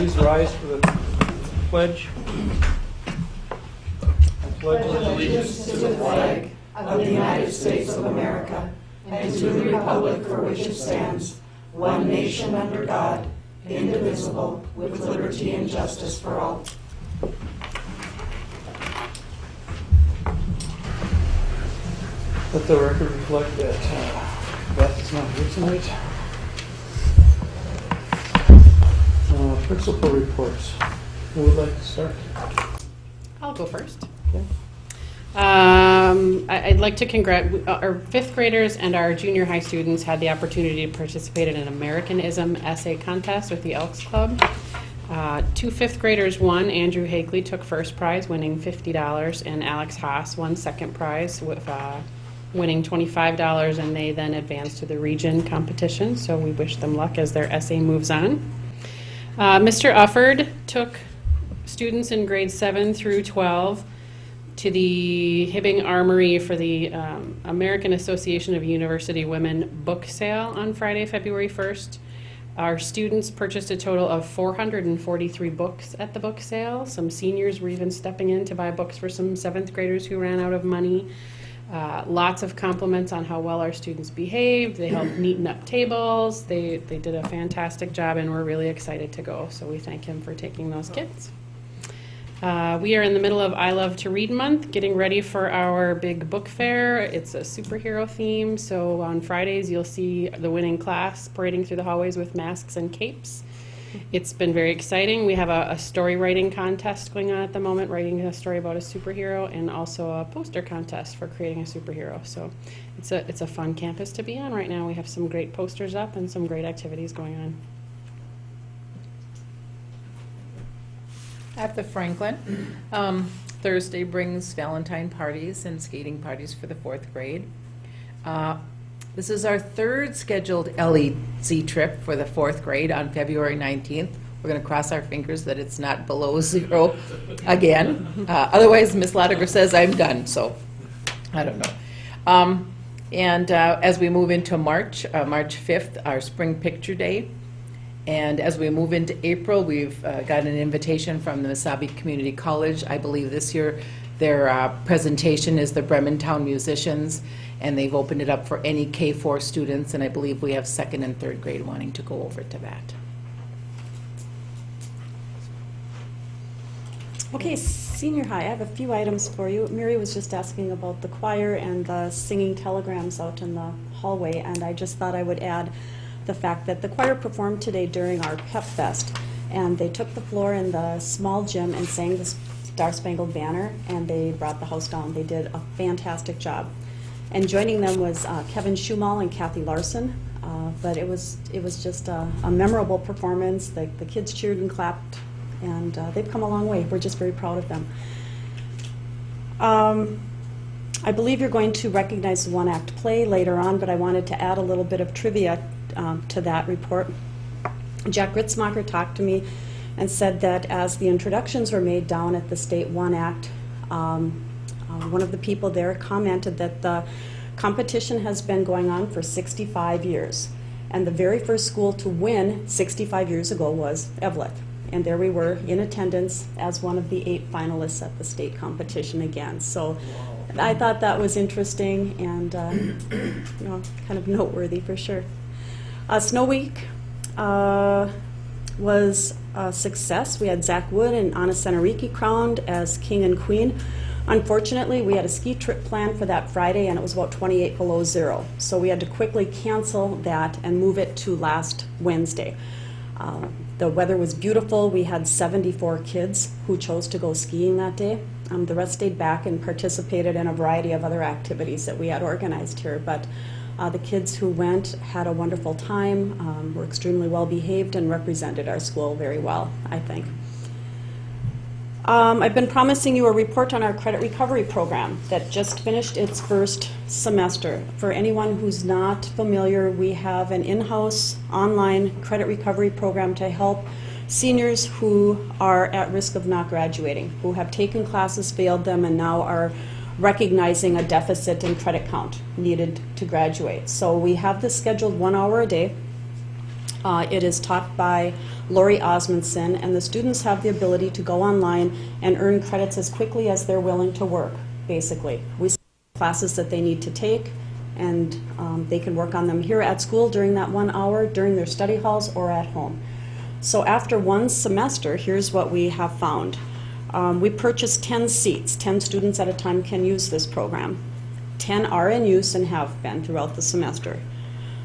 please rise for the pledge. I pledge allegiance to the flag of the United States of America and to the republic for which it stands, one nation under God, indivisible, with liberty and justice for all. Let the record reflect that Beth is not here tonight. Principal reports. Who would like to start? I'll go first. Okay. I'd like to congratulate our fifth graders and our junior high students had the opportunity to participate in an Americanism essay contest with the Elks Club. Two fifth graders won. Andrew Hagley took first prize, winning $50, and Alex Haas won second prize with winning $25, and they then advanced to the region competition. So we wish them luck as their essay moves on. Mr. Ufford took students in grades 7 through 12 to the Hibbing Armory for the American Association of University Women book sale on Friday, February 1st. Our students purchased a total of 443 books at the book sale. Some seniors were even stepping in to buy books for some 7th graders who ran out of money. Lots of compliments on how well our students behaved. They helped neaten up tables. They did a fantastic job, and we're really excited to go. So we thank him for taking those kids. We are in the middle of I Love to Read Month, getting ready for our big book fair. It's a superhero theme, so on Fridays you'll see the winning class parading through the hallways with masks and capes. It's been very exciting. We have a story writing contest going on at the moment, writing a story about a superhero, and also a poster contest for creating a superhero. So it's a fun campus to be on right now. We have some great posters up and some great activities going on. At the Franklin, Thursday brings Valentine parties and skating parties for the 4th grade. This is our 3rd scheduled LEZ trip for the 4th grade on February 19th. We're going to cross our fingers that it's not below 0 again. Otherwise, Ms. Latiger says I'm done, so I don't know. As we move into March 5th, our Spring Picture Day. And as we move into April, we've got an invitation from the Mesabi Community College. I believe this year their presentation is the Brementown Musicians, and they've opened it up for any K-4 students, and I believe we have 2nd and 3rd grade wanting to go over to that. Okay, senior high, I have a few items for you. Mary was just asking about the choir and the singing telegrams out in the hallway, and I just thought I would add the fact that the choir performed today during our Pep Fest, and they took the floor in the small gym and sang the Star Spangled Banner, and they brought the house down. They did a fantastic job. And joining them was Kevin Schumal and Kathy Larson, but it was just a memorable performance. The kids cheered and clapped, and they've come a long way. We're just very proud of them. I believe you're going to recognize the one-act play later on, but I wanted to add a little bit of trivia to that report. Jack Ritzmacher talked to me and said that as the introductions were made down at the state one-act, one of the people there commented that the competition has been going on for 65 years. And the very first school to win 65 years ago was Eveleth. And there we were in attendance as one of the 8 finalists at the state competition again. So I thought that was interesting and kind of noteworthy for sure. Snow Week was a success. We had Zach Wood and Anna Senariki crowned as king and queen. Unfortunately, we had a ski trip planned for that Friday, and it was about 28 below 0. So we had to quickly cancel that and move it to last Wednesday. The weather was beautiful. We had 74 kids who chose to go skiing that day. The rest stayed back and participated in a variety of other activities that we had organized here. But the kids who went had a wonderful time, were extremely well behaved, and represented our school very well, I think. I've been promising you a report on our credit recovery program that just finished its first semester. For anyone who's not familiar, we have an in-house online credit recovery program to help seniors who are at risk of not graduating, who have taken classes, failed them, and now are recognizing a deficit in credit count needed to graduate. So we have this scheduled 1 hour a day. It is taught by Lori Osmondson, and the students have the ability to go online and earn credits as quickly as they're willing to work, basically. We select classes that they need to take, and they can work on them here at school during that 1 hour, during their study halls, or at home. So after one semester, here's what we have found. We purchased 10 seats. 10 students at a time can use this program. 10 are in use and have been throughout the semester.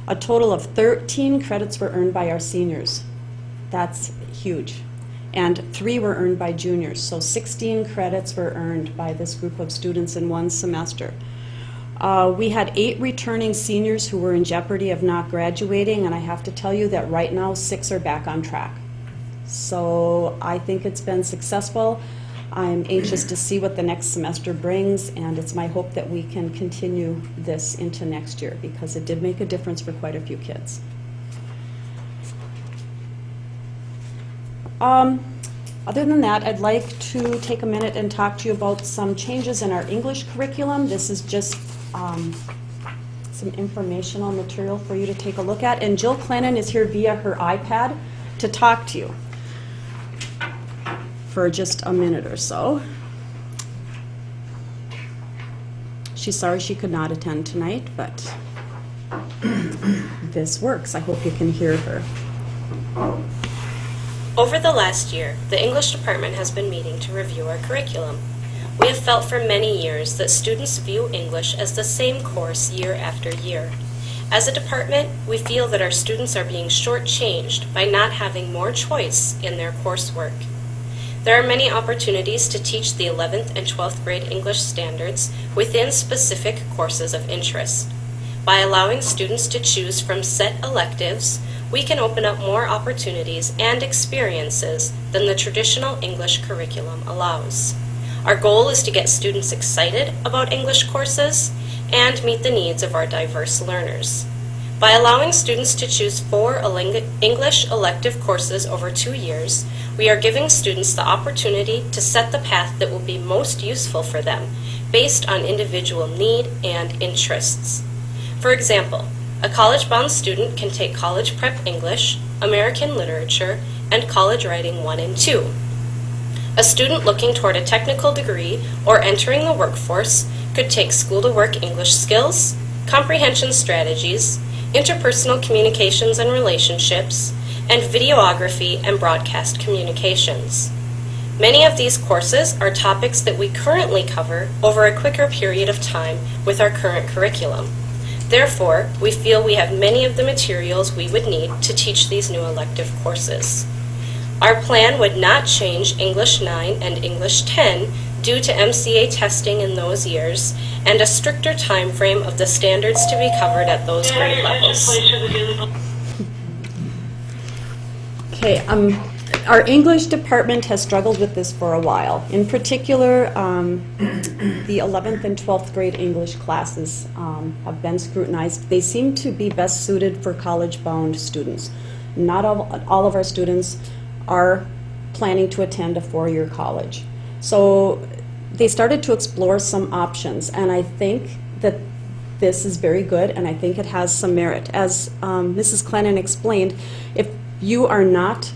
A total of 13 credits were earned by our seniors. That's huge. And 3 were earned by juniors. So 16 credits were earned by this group of students in one semester. We had 8 returning seniors who were in jeopardy of not graduating, and I have to tell you that right now 6 are back on track. So I think it's been successful. I'm anxious to see what the next semester brings, and it's my hope that we can continue this into next year, because it did make a difference for quite a few kids. Other than that, I'd like to take a minute and talk to you about some changes in our English curriculum. This is just some informational material for you to take a look at, and Jill Clennon is here via her iPad to talk to you for just a minute or so. She's sorry she could not attend tonight, but this works. I hope you can hear her. Over the last year, the English department has been meeting to review our curriculum. We have felt for many years that students view English as the same course year after year. As a department, we feel that our students are being shortchanged by not having more choice in their coursework. There are many opportunities to teach the 11th and 12th grade English standards within specific courses of interest. By allowing students to choose from set electives, we can open up more opportunities and experiences than the traditional English curriculum allows. Our goal is to get students excited about English courses and meet the needs of our diverse learners. By allowing students to choose 4 English elective courses over 2 years, we are giving students the opportunity to set the path that will be most useful for them based on individual need and interests. For example, a college-bound student can take College Prep English, American Literature, and College Writing 1 and 2. A student looking toward a technical degree or entering the workforce could take School to Work English Skills, Comprehension Strategies, Interpersonal Communications and Relationships, and Videography and Broadcast Communications. Many of these courses are topics that we currently cover over a quicker period of time with our current curriculum. Therefore, we feel we have many of the materials we would need to teach these new elective courses. Our plan would not change English 9 and English 10 due to MCA testing in those years and a stricter time frame of the standards to be covered at those grade levels. Okay, our English department has struggled with this for a while. In particular, the 11th and 12th grade English classes have been scrutinized. They seem to be best suited for college-bound students. Not all of our students are planning to attend a 4-year college. So they started to explore some options, and I think that this is very good, and I think it has some merit. As Mrs. Clennon explained, if you are not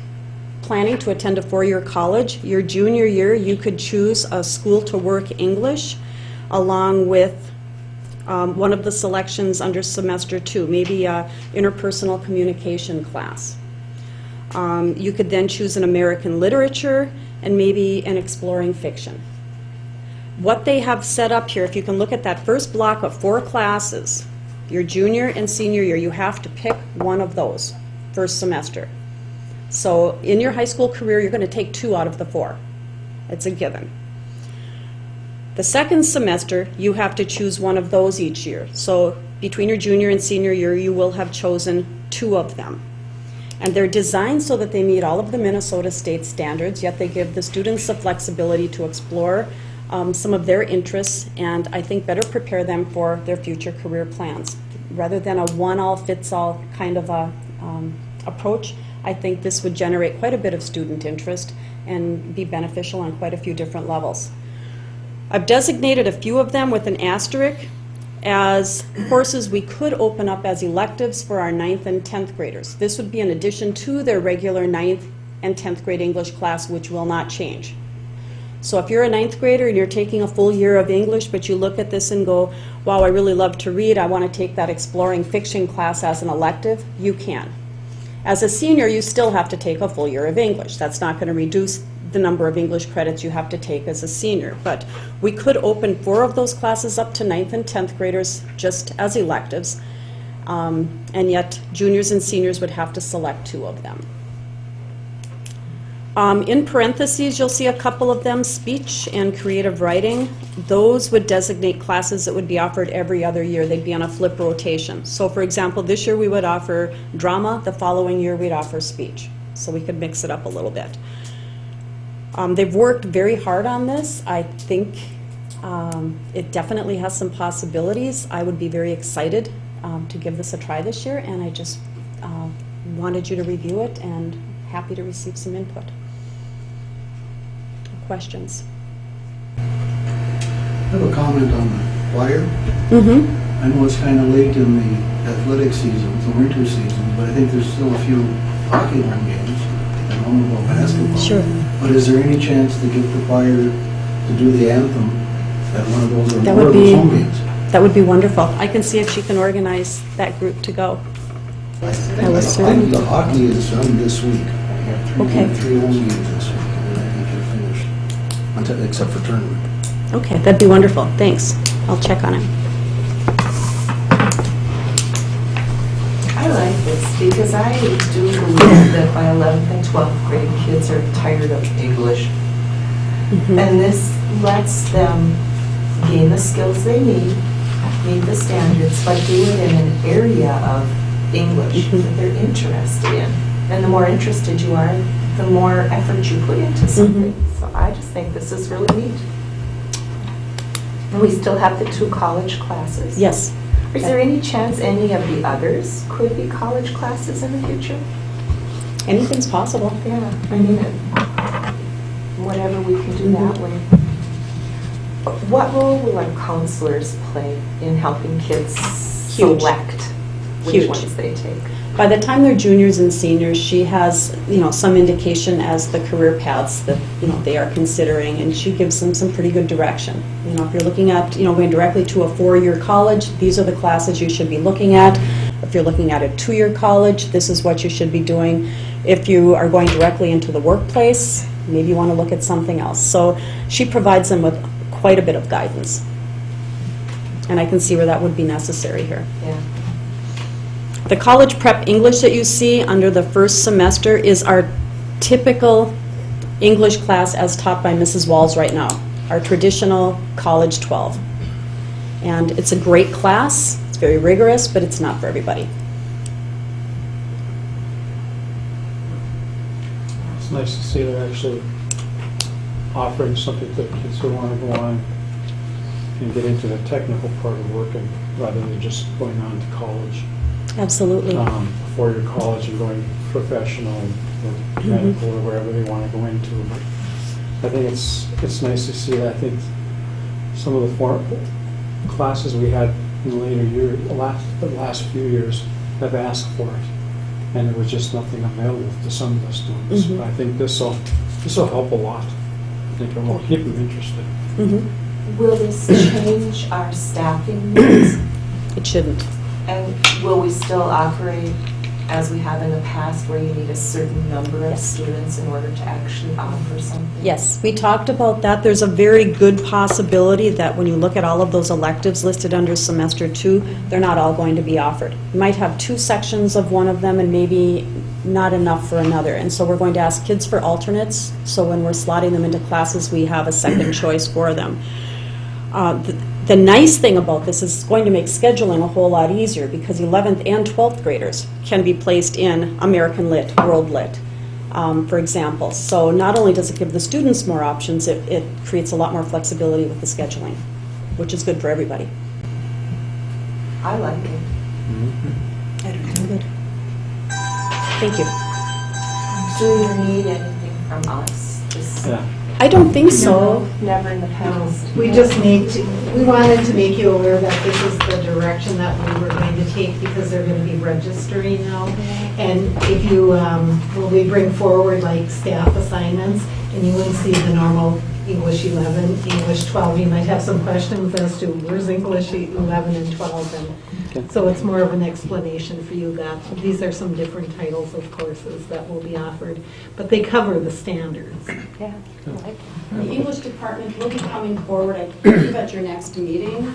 planning to attend a 4-year college, your junior year you could choose a School to Work English along with one of the selections under semester 2, maybe a interpersonal communication class. You could then choose an American Literature and maybe an exploring fiction. What they have set up here, if you can look at that first block of 4 classes, your junior and senior year, you have to pick one of those first semester. So in your high school career, you're going to take 2 out of the 4. It's a given. The second semester, you have to choose one of those each year. So between your junior and senior year, you will have chosen 2 of them. And they're designed so that they meet all of the Minnesota state standards, yet they give the students the flexibility to explore some of their interests, and I think better prepare them for their future career plans. Rather than a one-all-fits-all kind of a approach, I think this would generate quite a bit of student interest and be beneficial on quite a few different levels. I've designated a few of them with an asterisk, as courses we could open up as electives for our 9th and 10th graders. This would be in addition to their regular 9th and 10th grade English class, which will not change. So if you're a 9th grader and you're taking a full year of English, but you look at this and go, wow, I really love to read, I want to take that exploring fiction class as an elective, you can. As a senior, you still have to take a full year of English. That's not going to reduce the number of English credits you have to take as a senior. But we could open 4 of those classes up to 9th and 10th graders just as electives, and yet juniors and seniors would have to select 2 of them. In parentheses, you'll see a couple of them, speech and creative writing. Those would designate classes that would be offered every other year. They'd be on a flip rotation. So for example, this year we would offer drama, the following year we'd offer speech. So we could mix it up a little bit. They've worked very hard on this. I think it definitely has some possibilities. I would be very excited to give this a try this year, and I just wanted you to review it and happy to receive some input. Questions? I have a comment on the choir. Mm-hmm. I know it's kind of late in the athletic season, the winter season, but I think there's still a few hockey home games and home about basketball. Sure. But is there any chance to get the choir to do the anthem at one of those or That more would of those be- home games? That would be wonderful. I can see if she can organize that group to go. I will I think certainly. the hockey is done this week. Okay. 3 home games this week, and I think you're finished, except for tournament. Okay, that'd be wonderful. Thanks. I'll check on it. I like this because I do believe that by 11th and 12th grade, kids are tired of English. And this lets them gain the skills they need, meet the standards, but do it in an area of English that they're interested in. And the more interested you are, the more effort you put into something. So I just think this is really neat. And we still have the 2 college classes. Yes. Is there any chance any of the others could be college classes in the future? Anything's possible. Yeah, I mean, whatever we can do that way. What role will our counselors play in helping kids Huge. select which Huge. ones they take? By the time they're juniors and seniors, she has, some indication as the career paths that, they are considering, and she gives them some pretty good direction. If you're looking at, going directly to a 4-year college, these are the classes you should be looking at. If you're looking at a 2-year college, this is what you should be doing. If you are going directly into the workplace, maybe you want to look at something else. So she provides them with quite a bit of guidance. And I can see where that would be necessary here. Yeah. The college prep English that you see under the first semester is our typical English class as taught by Mrs. Walls right now, our traditional college 12. And it's a great class, it's very rigorous, but it's not for everybody. It's nice to see they're actually offering something to kids who want to go on and get into the technical part of working rather than just going on to college. Absolutely. 4-year college and going professional or medical or wherever they want to go into. But I think it's nice to see that. I think some of the classes we had in the later years, the last few years, have asked for it, and there was just nothing available to some of the students. I think this will help a lot. I think it will keep them interested. Will this change our staffing needs? It shouldn't. And will we still operate as we have in the past, where you need a certain number of students in order to actually offer something? Yes, we talked about that. There's a very good possibility that when you look at all of those electives listed under semester 2, they're not all going to be offered. You might have 2 sections of one of them and maybe not enough for another. And so we're going to ask kids for alternates, so when we're slotting them into classes, we have a second choice for them. The nice thing about this is it's going to make scheduling a whole lot easier, because 11th and 12th graders can be placed in American Lit, World Lit, for example. So not only does it give the students more options, it creates a lot more flexibility with the scheduling, which is good for everybody. I like it. Good. Thank you. Do you need anything from us? Yeah. I don't think so. Never in the past. We wanted to make you aware that this is the direction that we were going to take because they're going to be registering now. And if you, well, we bring forward like staff assignments and you wouldn't see the normal English 11, English 12. You might have some questions as to where's English 11 and 12. And so it's more of an explanation for you that these are some different titles of courses that will be offered, but they cover the standards. Yeah. The English department will be coming forward, I believe, at your next meeting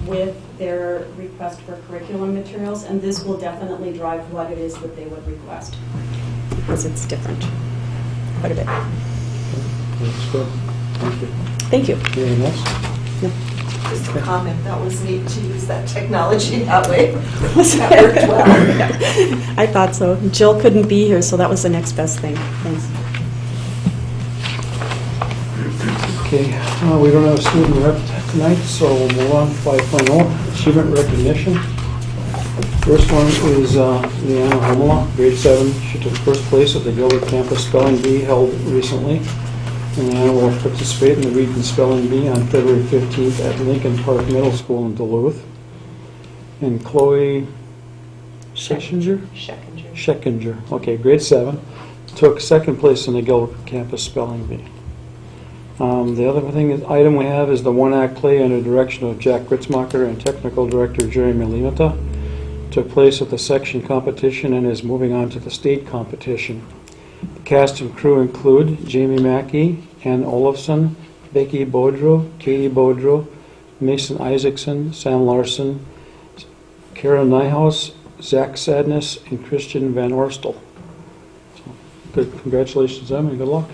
with their request for curriculum materials, and this will definitely drive what it is that they would request, because it's different quite a bit. That's good. Thank you. Thank you. Anything else? No. Just a comment, that was neat to use that technology that way. That worked well. I thought so. Jill couldn't be here, so that was the next best thing. Thanks. Okay, we don't have a student rep tonight, so we'll move on to 5.0, achievement recognition. First one is Leanna Homola, grade 7. She took first place at the Gilbert Campus Spelling Bee held recently. And Leanna will participate in the Read and Spelling Bee on February 15th at Lincoln Park Middle School in Duluth. And Chloe Scheckinger, okay, grade 7, took second place in the Gilbert Campus Spelling Bee. The other item we have is the one-act play under direction of Jack Ritzmacher and technical director Jeremy Limita. Took place at the section competition and is moving on to the state competition. The cast and crew include Jamie Mackey, Ann Olafson, Becky Bodro, Katie Bodro, Mason Isaacson, Sam Larson, Kara Nyhaus, Zach Sadness, and Christian Van Orstel. So, good, congratulations to them and good luck.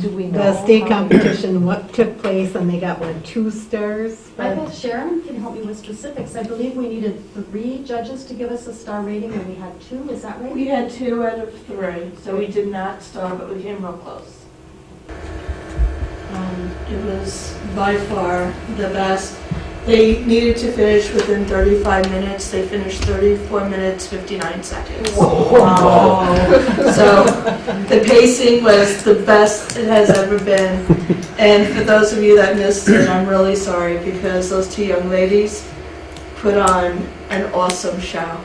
Do we know? The state competition, what took place, and they got, what, 2 stars? I bet Sharon can help me with specifics. I believe we needed 3 judges to give us a star rating, and we had 2. Is that right? We had 2 out of 3, so we did not star, but we came real close. It was by far the best. They needed to finish within 35 minutes. They finished 34 minutes, 59 seconds. Wow. So the pacing was the best it has ever been. And for those of you that missed it, I'm really sorry because those 2 young ladies put on an awesome show.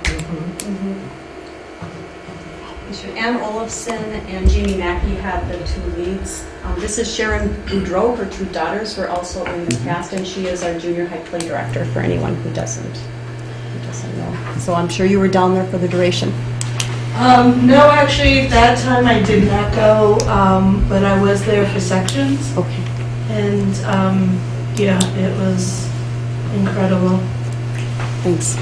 Ann Olafson and Jamie Mackey had the 2 leads. This is Sharon Boudreau. Her 2 daughters were also in the cast, and she is our junior high play director for anyone who doesn't know. So I'm sure you were down there for the duration. No, actually, that time I did not go, but I was there for sections. Okay. And yeah, it was incredible. Thanks.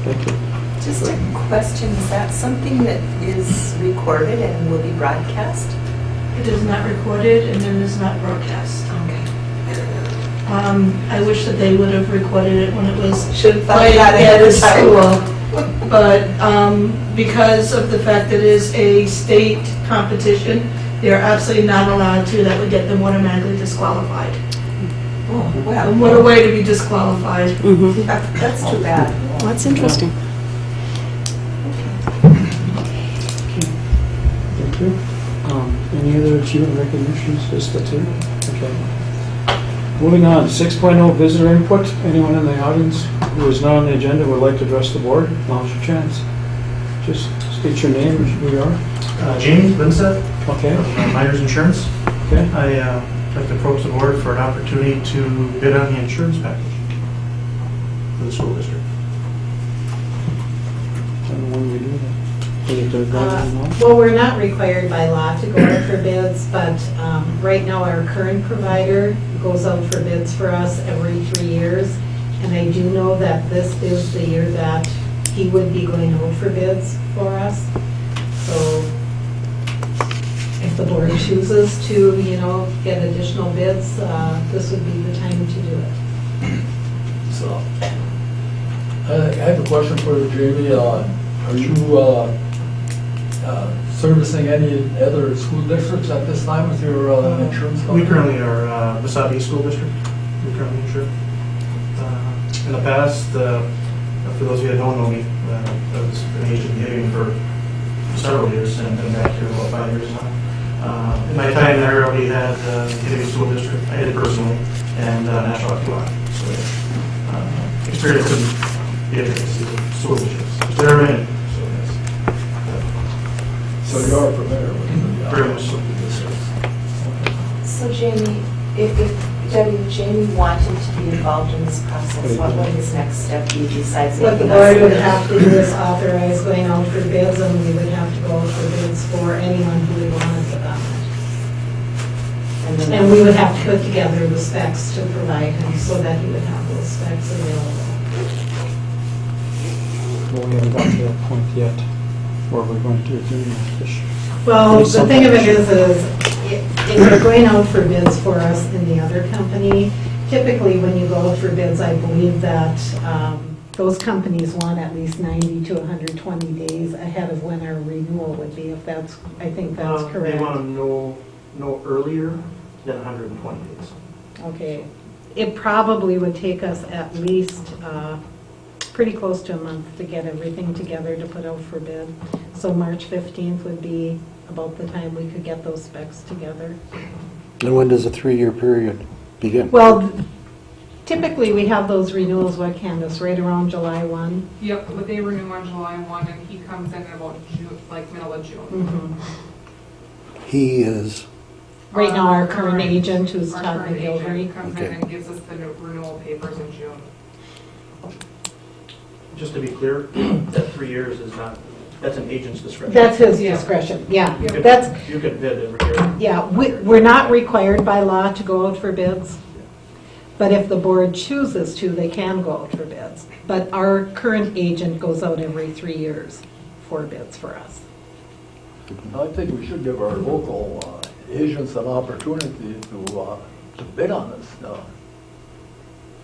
Thank you. Just a question, is that something that is recorded and will be broadcast? It is not recorded and it is not broadcast. Okay. I wish that they would have recorded it when it was Should have thought played that ahead at of school. time. But because of the fact that it is a state competition, they are absolutely not allowed to. That would get them automatically disqualified. Oh, well. And what a way to be disqualified. Mm-hmm. That's too bad. Well, that's interesting. Thank you. Any other achievement recognitions? Just the 2? Okay. Moving on, 6.0 visitor input. Anyone in the audience who is not on the agenda would like to address the board, now's your chance. Just state your name and who you are. James Linseth, Okay. Myers Insurance. Okay. I'd like to approach the board for an opportunity to bid on the insurance package for the school district. And when we do that? Is it the government law? Well, we're not required by law to go out for bids, but right now our current provider goes out for bids for us every 3 years. And I do know that this is the year that he would be going out for bids for us. So if the board chooses to, get additional bids, this would be the time to do it. So, I have a question for you, Jamie. Are you servicing any other school districts at this time with your insurance company? We currently are Wasabi School District. We currently insure. In the past, for those of you that don't know me, I was an agent giving for several years and been back here about 5 years now. In my time there, we had Kennedy School District, I did it personally, and National QI. So experience in the intricacies of school districts. There are many. So you are familiar with the Very much so. So Jamie, if Debbie, if Jamie wanted to be involved in this process, what would his next step be besides What the making board us- would have to do is authorize going out for bids, and we would have to go out for bids for anyone who we wanted to on it. And we would have to put together the specs to provide him so that he would have those specs available. Well, we haven't gotten to that point yet, where we're going to do this. Well, the thing of it is if they're going out for bids for us in the other company, typically when you go out for bids, I believe that those companies want at least 90 to 120 days ahead of when our renewal would be, if that's, I think that's correct. They want to know earlier than 120 days. Okay. It probably would take us at least pretty close to a month to get everything together to put out for bid. So March 15th would be about the time we could get those specs together. And when does a 3-year period begin? Well, typically we have those renewals, what, Candace, right around July 1? Yep, but they renew on July 1, and he comes in about June, like middle of June. Mhm. He is, Right now, our current agent, who's Our Todd current agent McGilvery. comes Okay. in and gives us the renewal papers in June. Just to be clear, that 3 years is not, that's an agent's discretion. That's his Yeah. discretion, yeah. You can- That's, You can bid every year. yeah, we're not required by law to go out for bids, but if the board chooses to, they can go out for bids. But our current agent goes out every 3 years for bids for us. I think we should give our local agents an opportunity to bid on this.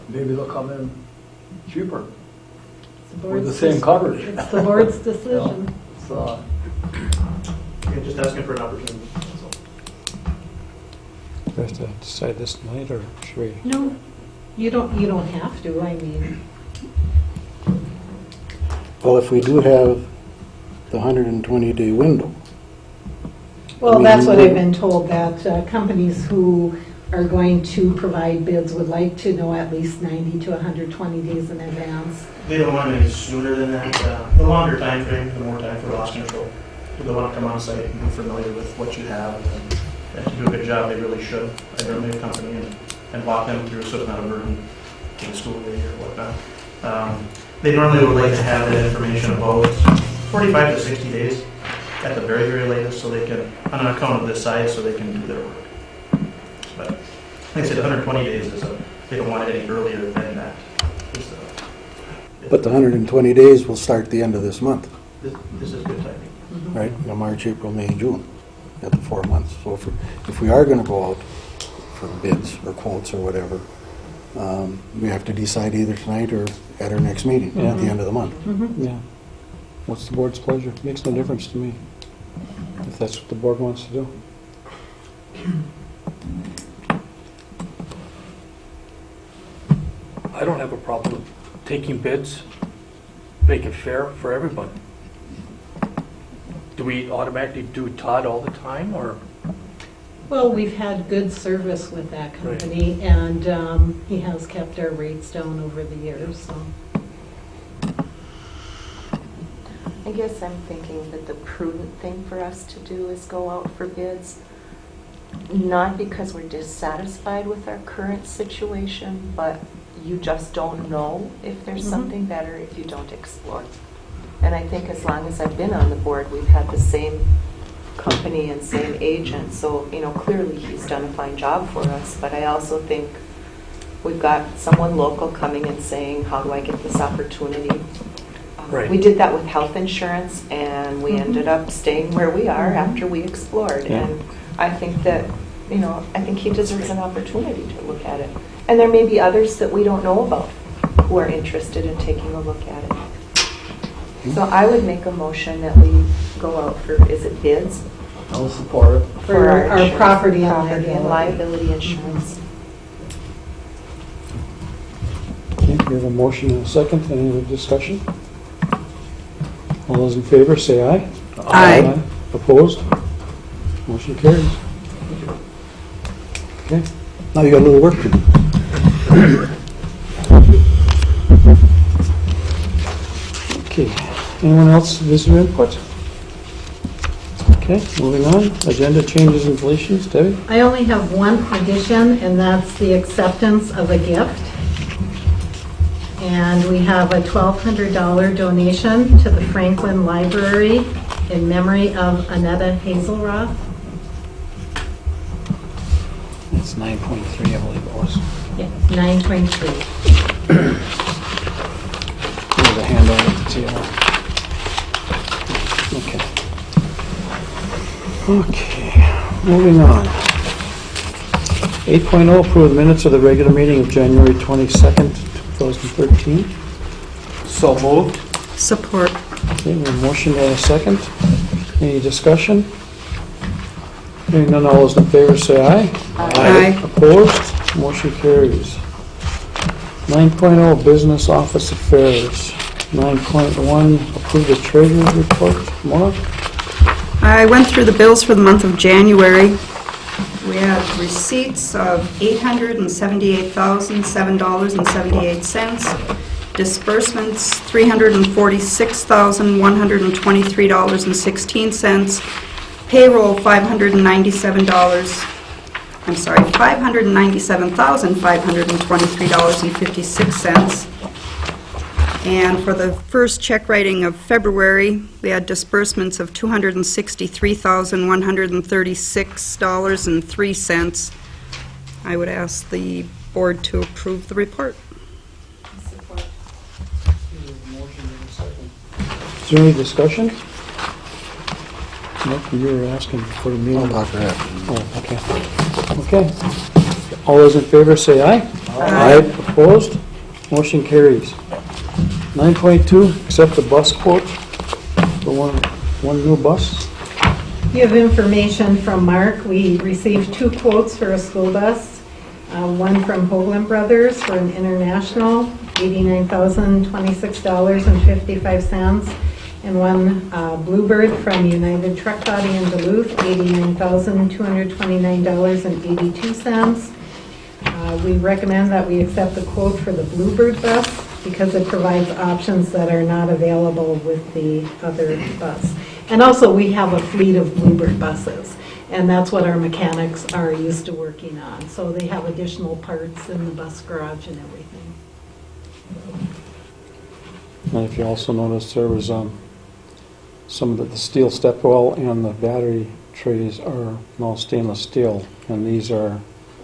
Maybe they'll come in cheaper It's the with board's the same coverage. It's the board's decision. It's, You're just asking for an opportunity. That's all. We have to decide this tonight, or should we? No, you don't have to, I mean, well, if we do have the 120-day window, well, that's what I've been told, that companies who are going to provide bids would like to know at least 90 to 120 days in advance. They don't want any sooner than that. The longer time frame, the more time for loss control. They want to come on site and be familiar with what you have, and to do a good job, they really should. I run a company and walk them through so it's not a burden to the school day or whatnot. They normally would like to have that information about 45 to 60 days at the very, very latest, so they can, on an account of this size, so they can do their work. But like I said, 120 days is they don't want it any earlier than that. but the 120 days will start the end of this month, This is good timing. right? You know, March, April, May, June, at the 4 months. So if we are going to go out for bids or quotes or whatever, we have to decide either tonight or at our next meeting at the end of the month. Yeah. What's the board's pleasure? Makes no difference to me, if that's what the board wants to do. I don't have a problem with taking bids, make it fair for everybody. Do we automatically do Todd all the time, or? Well, we've had good service with that company, and he has kept our rates down over the years, so. I guess I'm thinking that the prudent thing for us to do is go out for bids, not because we're dissatisfied with our current situation, but you just don't know if there's something better if you don't explore. And I think as long as I've been on the board, we've had the same company and same agent, so, you know, clearly he's done a fine job for us, but I also think we've got someone local coming and saying, how do I get this opportunity? Right. We did that with health insurance, and we ended up staying where we are after we explored. Yeah. And I think that, you know, I think he deserves an opportunity to look at it. And there may be others that we don't know about who are interested in taking a look at it. So I would make a motion that we go out for, is it bids? I'll support it. For our insurance, property and liability insurance. Okay, we have a motion and a second. Any other discussion? All those in favor, say aye. Aye. Opposed? Motion carries. Okay, now you got a little work to do. Okay, anyone else visitor input? Okay, moving on. Agenda changes and deletions. Debbie? I only have one addition, and that's the acceptance of a gift. And we have a $1,200 donation to the Franklin Library in memory of Annetta Hazelroth. It's 9.3, I believe it was. Yeah, 9.3. There's a handout at the table. Okay, moving on. 8.0, approve the minutes of the regular meeting of January 22nd, 2013. So moved. Support. Okay, we have a motion and a second. Any discussion? Hearing none, all those in favor say aye. Aye. Opposed? Motion carries. 9.0, business office affairs. 9.1, approve the treasurer's report. Mona? I went through the bills for the month of January. We had receipts of $878,007.78, disbursements $346,123.16, payroll $597,523.56. And for the first check writing of February, we had disbursements of $263,136.03. I would ask the board to approve the report. Is there any discussion? Nope, you were asking for the meeting. I'll talk to that. Oh, okay. Okay. All those in favor say aye. Aye. Opposed? Motion carries. 9.2, accept the bus quote for one new bus. You have information from Mark. We received 2 quotes for a school bus. One from Hoagland Brothers for an International, $89,026.55. And one Bluebird from United Truck Body in Duluth, $89,229.82. We recommend that we accept the quote for the Bluebird bus because it provides options that are not available with the other bus. And also, we have a fleet of Bluebird buses, and that's what our mechanics are used to working on. So they have additional parts in the bus garage and everything. And if you also notice, there was some of the steel step well and the battery trays are now stainless steel, and these are...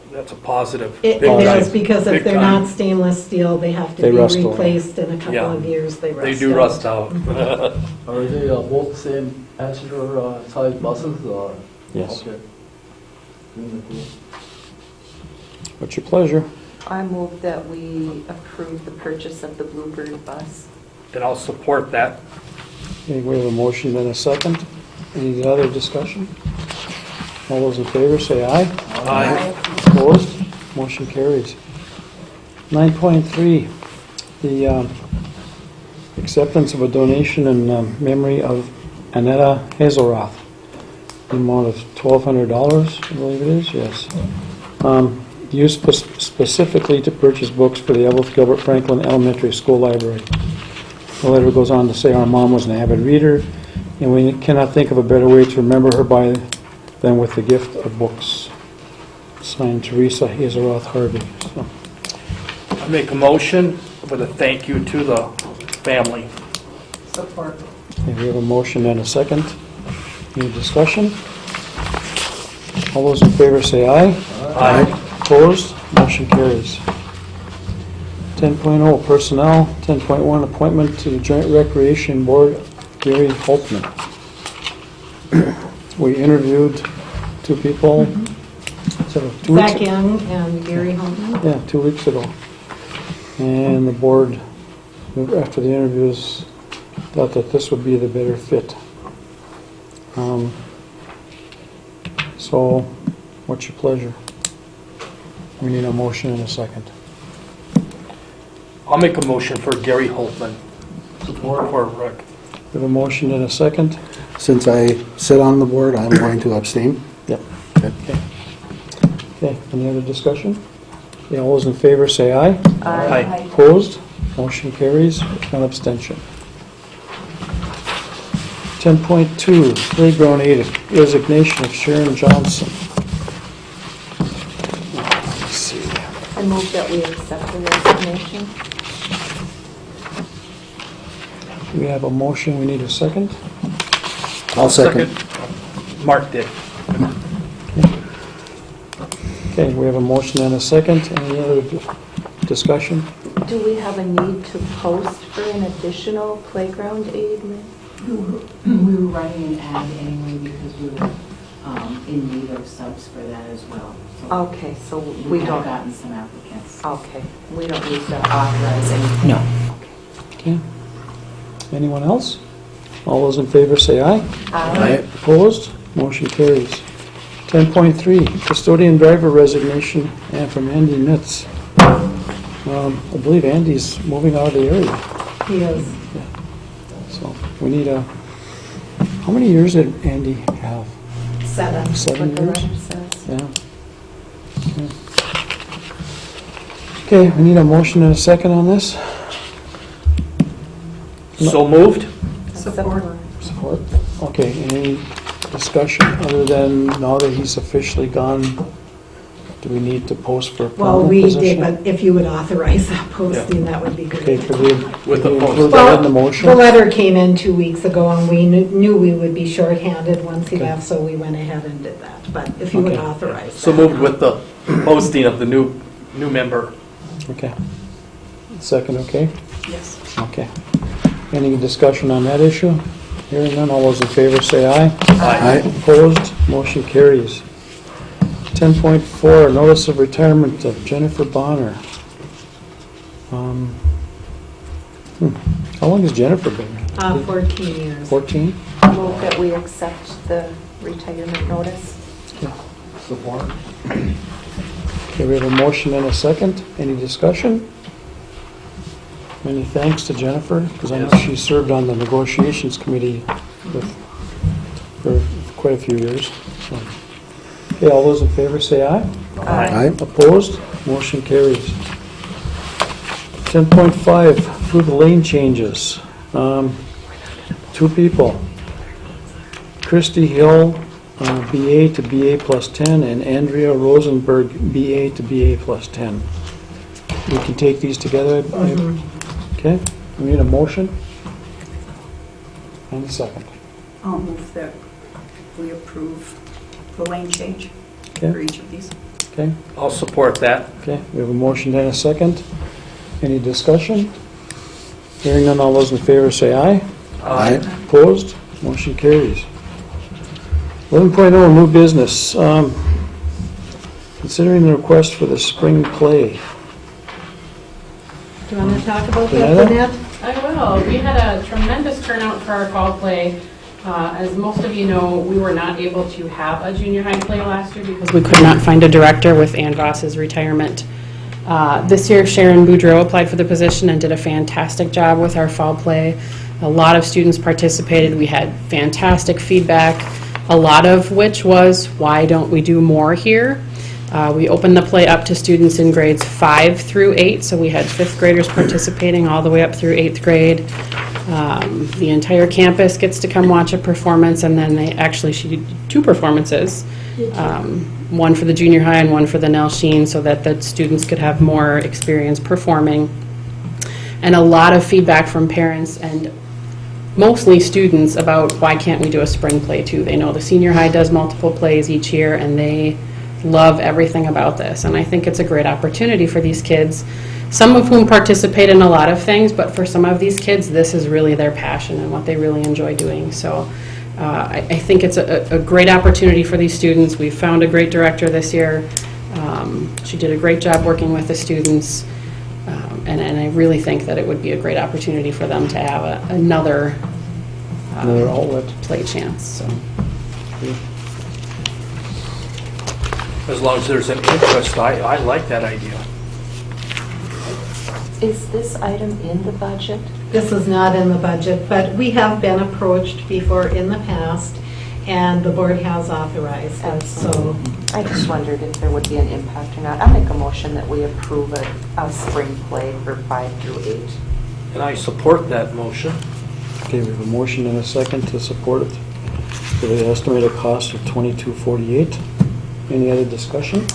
That's a positive. It Big is, time. because if Big they're time. not stainless steel, they have to They be rust away. replaced in a couple Yeah. of years. They rust They do out. rust out. Are they both the same passenger size buses? Yes. Okay. What's your pleasure? I move that we approve the purchase of the Bluebird bus. Then I'll support that. Okay, we have a motion and a second. Any other discussion? All those in favor say aye. Aye. Opposed? Motion carries. 9.3, the acceptance of a donation in memory of Annetta Hazelroth. The amount of $1,200, I believe it is, yes. Used specifically to purchase books for the Evelyn Gilbert Franklin Elementary School Library. The letter goes on to say our mom was an avid reader, and we cannot think of a better way to remember her than with the gift of books. Signed, Teresa Hazelroth Harvey. So, I make a motion with a thank you to the family. Support. okay, we have a motion and a second. Any discussion? All those in favor say aye. Aye. Opposed? Motion carries. 10.0 Personnel. 10.1 Appointment to the Joint Recreation Board, Gary Holtman. We interviewed 2 people. So 2 weeks Zach Young and Gary Holman. Yeah, 2 weeks ago. And the board, after the interviews, thought that this would be the better fit. So, what's your pleasure? We need a motion and a second. I'll make a motion for Gary Holtman. Support. For Rick. We have a motion and a second. Since I sit on the board, I'm going to abstain. Yep. Okay. Okay, any other discussion? Okay, all those in favor say aye. Aye. Opposed? Motion carries, one abstention. 10.2, playground aide, resignation of Sharon Johnson. Let's see. I move that we accept the resignation. We have a motion, we need a second. I'll second. Mark did. Okay, we have a motion and a second. Any other discussion? Do we have a need to post for an additional playground aide? Lynn? We were running an ad anyway because we were in need of subs for that as well. So Okay, so we have don't, gotten some applicants. okay, we don't need to authorize anything? No. Okay. Anyone else? All those in favor say aye. Aye. Opposed? Motion carries. 10.3, custodian driver resignation, and from Andy Nitz. I believe Andy's moving out of the area, He is. so we need a, how many years did Andy have? 7. 7 What the years? letter says. Yeah. Okay, we need a motion and a second on this. So moved? Support. Support. Okay, any discussion other than now that he's officially gone, do we need to post for a Well, permanent we position? did, but if you would authorize that posting, that would be Okay, great. could we With the post. include that in the motion? The letter came in 2 weeks ago, and we knew we would be shorthanded once he Okay. left, so we went ahead and did that. But if you would Okay. authorize that. So moved with the posting of the new member. Okay. Second, okay? Yes. Okay. Any discussion on that issue? Hearing none, all those in favor say aye. Aye. Opposed, motion carries. 10.4, notice of retirement of Jennifer Bonner. How long has Jennifer been? 14 years. 14? Move that we accept the retirement notice. Support. Okay, we have a motion and a second. Any discussion? Many thanks to Jennifer, because I know she served on the negotiations committee for quite a few years. So. Okay, all those in favor say aye. Aye. Opposed? Motion carries. 10.5, approve the lane changes. 2 people. Christy Hill, BA to BA plus 10, and Andrea Rosenberg, BA to BA plus 10. We can take these together. Okay, we need a motion and a second. I'll move that we approve the lane change for Okay, each of these. okay, I'll support that. okay. We have a motion and a second. Any discussion? Hearing none, all those in favor say aye. Aye. Opposed? Motion carries. 11.0, new business. Considering the request for the spring play. Do you want to talk about that, Janetta? Lynette? I will. We had a tremendous turnout for our fall play. As most of you know, we were not able to have a junior high play last year because we could not find a director with Ann Voss's retirement. This year, Sharon Boudreau applied for the position and did a fantastic job with our fall play. A lot of students participated. We had fantastic feedback, a lot of which was, why don't we do more here? We opened the play up to students in grades 5 through 8, so we had 5th graders participating all the way up through 8th grade. The entire campus gets to come watch a performance, and then she did 2 performances, one for the junior high and one for the Nell Sheen, so that the students could have more experience performing. And a lot of feedback from parents and mostly students about why can't we do a spring play too. They know the senior high does multiple plays each year, and they love everything about this. And I think it's a great opportunity for these kids, some of whom participate in a lot of things, but for some of these kids, this is really their passion and what they really enjoy doing. So I think it's a great opportunity for these students. We've found a great director this year. She did a great job working with the students. And I really think that it would be a great opportunity for them to have another outlet play chance. So. As long as there's an interest, I like that idea. Is this item in the budget? This is not in the budget, but we have been approached before in the past, and the board has authorized it, so. I just wondered if there would be an impact or not. I'll make a motion that we approve a spring play for 5 through 8. And I support that motion. Okay, we have a motion and a second to support it for the estimated cost of $22.48. Any other discussion?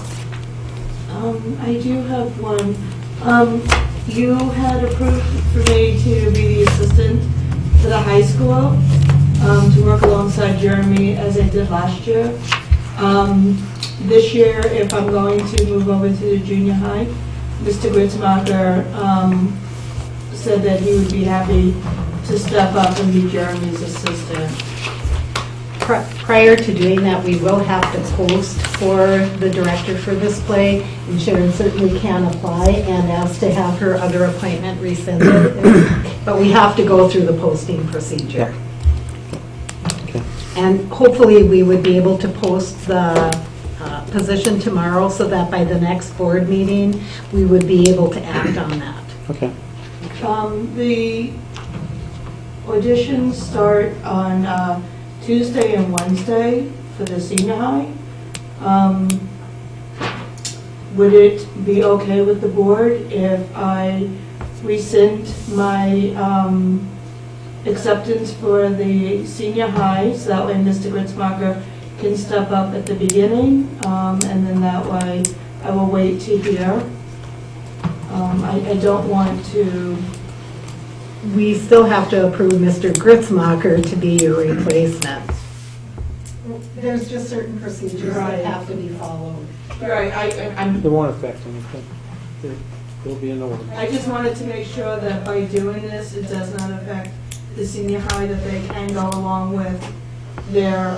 I do have one. You had approved for me to be the assistant to the high school, to work alongside Jeremy as I did last year. This year, if I'm going to move over to the junior high, Mr. Gritzmacher said that he would be happy to step up and be Jeremy's assistant. Prior to doing that, we will have to post for the director for this play, and Sharon certainly can apply and ask to have her other appointment rescinded, but we have to go through the posting procedure. Okay. And hopefully, we would be able to post the position tomorrow so that by the next board meeting, we would be able to act on that. Okay. The auditions start on Tuesday and Wednesday for the senior high. Would it be okay with the board if I rescind my acceptance for the senior high, so that way Mr. Gritzmacher can step up at the beginning, and then that way I will wait to hear. I don't want to. We still have to approve Mr. Gritzmacher to be your replacement. There's just certain procedures that have to be followed. Right, I'm. It won't affect anything. It'll be in order. I just wanted to make sure that by doing this, it does not affect the senior high, that they can go along with their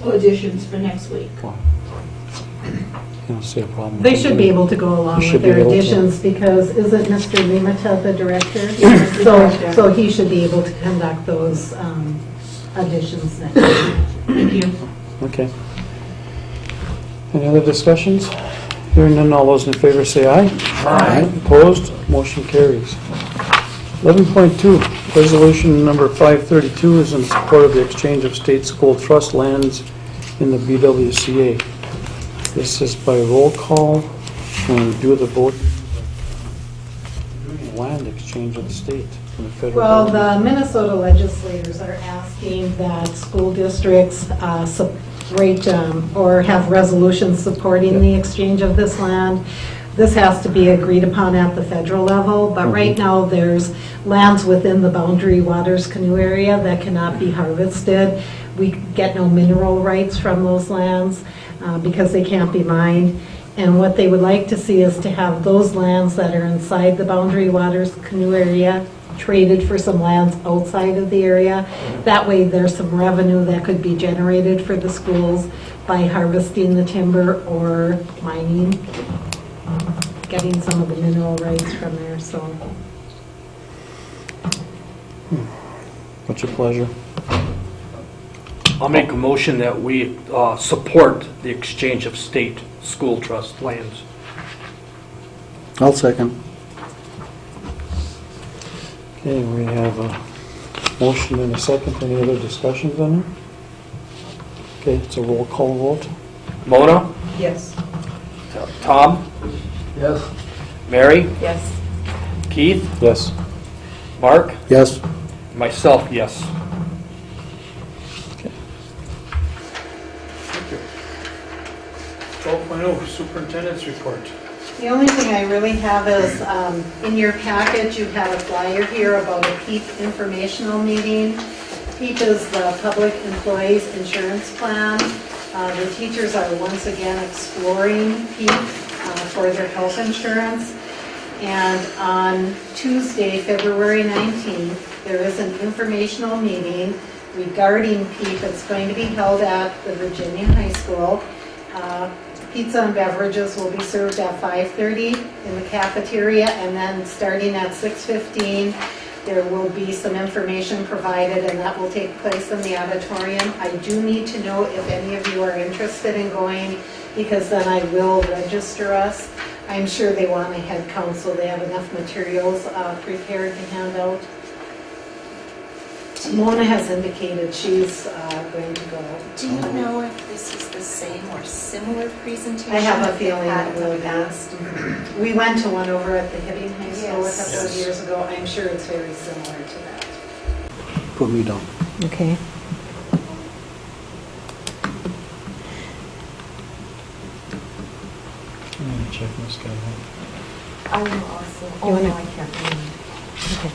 auditions for next week. I don't see a problem. They should be able to go along with their additions because isn't Mr. Limata the director? So he should be able to conduct those additions next week. Thank you. Okay. Any other discussions? Hearing none, all those in favor say aye. Aye. Opposed? Motion carries. 11.2, resolution number 532 is in support of the exchange of state school trust lands in the BWCA. This is by roll call. When we do the vote, land exchange of the state from the federal Well, government. the Minnesota legislators are asking that school districts rate or have resolutions supporting the exchange of this land. This has to be agreed upon at the federal level, but right now there's lands within the Boundary Waters Canoe area that cannot be harvested. We get no mineral rights from those lands because they can't be mined. And what they would like to see is to have those lands that are inside the Boundary Waters Canoe area traded for some lands outside of the area. That way there's some revenue that could be generated for the schools by harvesting the timber or mining, getting some of the mineral rights from there, so. What's your pleasure? I'll make a motion that we support the exchange of state school trust lands. I'll second. Okay, we have a motion and a second. Any other discussions on it? Okay, it's a roll call vote. Mona? Yes. Tom? Yes. Mary? Yes. Keith? Yes. Mark? Yes. Myself, yes. Okay. 12.0 Superintendent's Report. The only thing I really have is, in your package, you have a flyer here about a PEEP informational meeting. PEEP is the Public Employees Insurance Plan. The teachers are once again exploring PEEP for their health insurance. And on Tuesday, February 19th, there is an informational meeting regarding PEEP. It's going to be held at the Virginia High School. Pizza and beverages will be served at 5:30 in the cafeteria, and then starting at 6:15, there will be some information provided, and that will take place in the auditorium. I do need to know if any of you are interested in going, because then I will register us. I'm sure they want a head count, so they have enough materials prepared to hand out. Mona has indicated she's going to go. Do you know if this is the same or similar presentation? I have a that they've feeling had it in the will be. past? We went to one over at the Hibbing High School a Yes. couple of years ago. I'm sure it's very similar to that. Put me down. Okay. Check my schedule. I will also, You oh wanna- no, I can't read. Okay.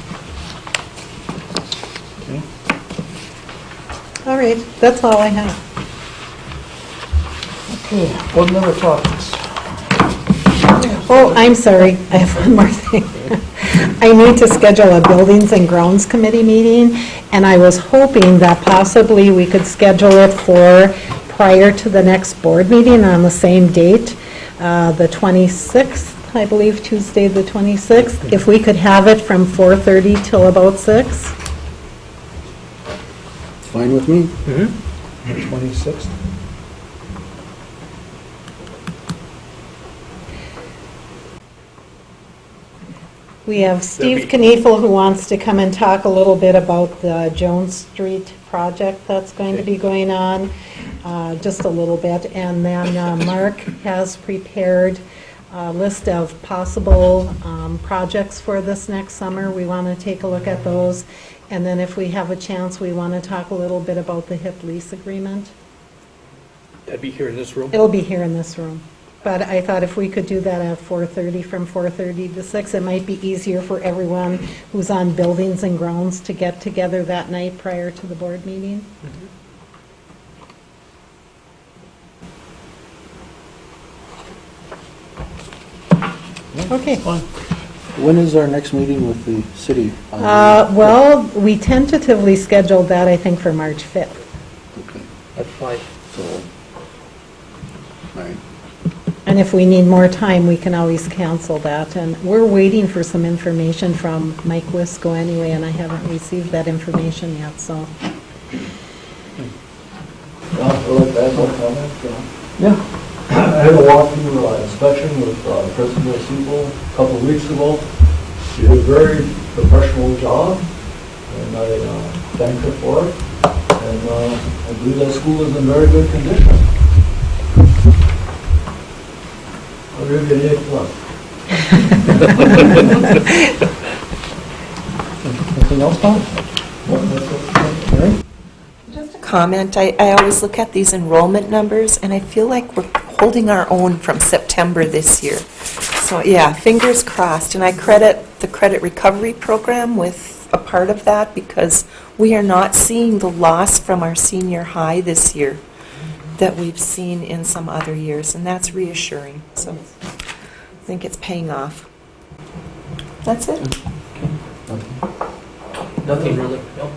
All right, that's all I have. Okay, what other topics? Oh, I'm sorry, I have one more thing. I need to schedule a Buildings and Grounds Committee meeting, and I was hoping that possibly we could schedule it for prior to the next board meeting on the same date, the 26th, I believe, Tuesday the 26th. If we could have it from 4:30 till about 6. It's fine with me. The 26th? We have Steve Kniefel who wants to come and talk a little bit about the Jones Street project that's going to be going on, just a little bit. And then Mark has prepared a list of possible projects for this next summer. We want to take a look at those. And then if we have a chance, we want to talk a little bit about the HIP lease agreement. That'd be here in this room? It'll be here in this room. But I thought if we could do that at 4:30, from 4:30 to 6, it might be easier for everyone who's on Buildings and Grounds to get together that night prior to the board meeting. Okay. When is our next meeting with the city? Well, we tentatively scheduled that, I think, for March 5th. Okay, That's fine. so, all right. And if we need more time, we can always cancel that. And we're waiting for some information from Mike Wisco anyway, and I haven't received that information yet, so. Well, I'd like to add one comment. Yeah. I had a walkthrough inspection with Principal Siebel a couple of weeks ago. She did a very professional job, and I thank her for it. And I believe that school is in very good condition. I'll give you an A+. Anything else, Tom? Just a comment, I always look at these enrollment numbers, and I feel like we're holding our own from September this year. So, yeah, fingers crossed, and I credit the credit recovery program with a part of that, because we are not seeing the loss from our senior high this year that we've seen in some other years, and that's reassuring. So I think it's paying off. That's it. Nothing really, no.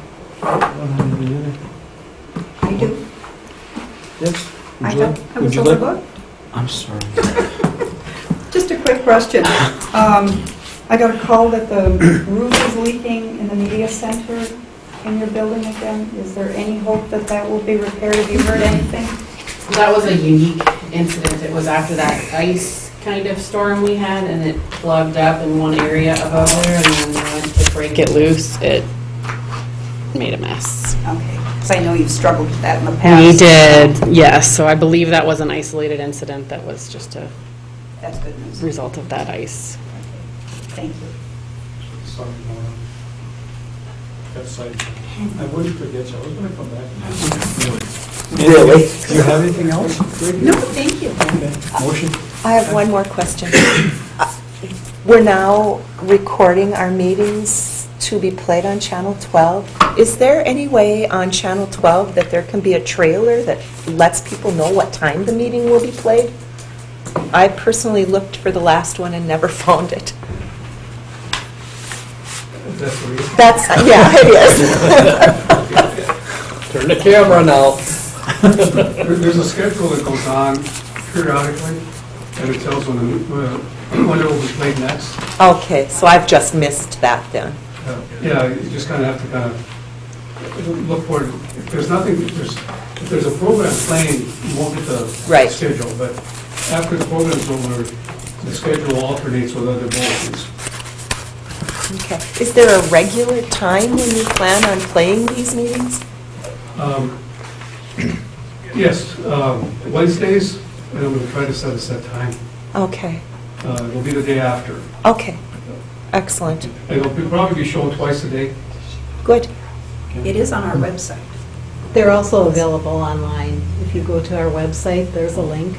I do. Yes? I don't. I was overbooked. I'm sorry. Just a quick question. I got a call that the roof is leaking in the media center in your building again. Is there any hope that that will be repaired? Have you heard anything? That was a unique incident. It was after that ice kind of storm we had, and it plugged up in one area above there, and then when we went to break it loose, it made a mess. Okay, because I know you've struggled with that in the past. We did, yes. So I believe that was an isolated incident that was just a That's good news. result of that ice. Thank you. Sorry, Nora. That's sidetracked. I wouldn't forget you. I was going to come back. Really? Do you have anything else? No, thank you. Okay. Motion? I have one more question. We're now recording our meetings to be played on Channel 12. Is there any way on Channel 12 that there can be a trailer that lets people know what time the meeting will be played? I personally looked for the last one and never found it. That's, yeah, it is. Turn the camera now. There's a schedule that goes on periodically, and it tells when it will be played next. Okay, so I've just missed that then. Yeah, you just kind of have to look for it. If there's nothing, if there's a program playing, you won't get the schedule. But after the program's over, the schedule alternates with other bulletins. Okay. Is there a regular time when you plan on playing these meetings? Yes, Wednesdays, and I'm going to try to set a set time. Okay. It'll be the day after. Okay. Excellent. And it'll probably be shown twice a day. Good. It is on our website. They're also available online. If you go to our website, there's a link.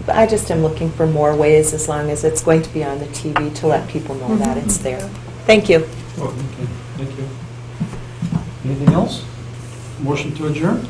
But I just am looking for more ways, as long as it's going to be on the TV, to let people know that it's there. Thank you. Okay, thank you. Anything else? Motion to adjourn?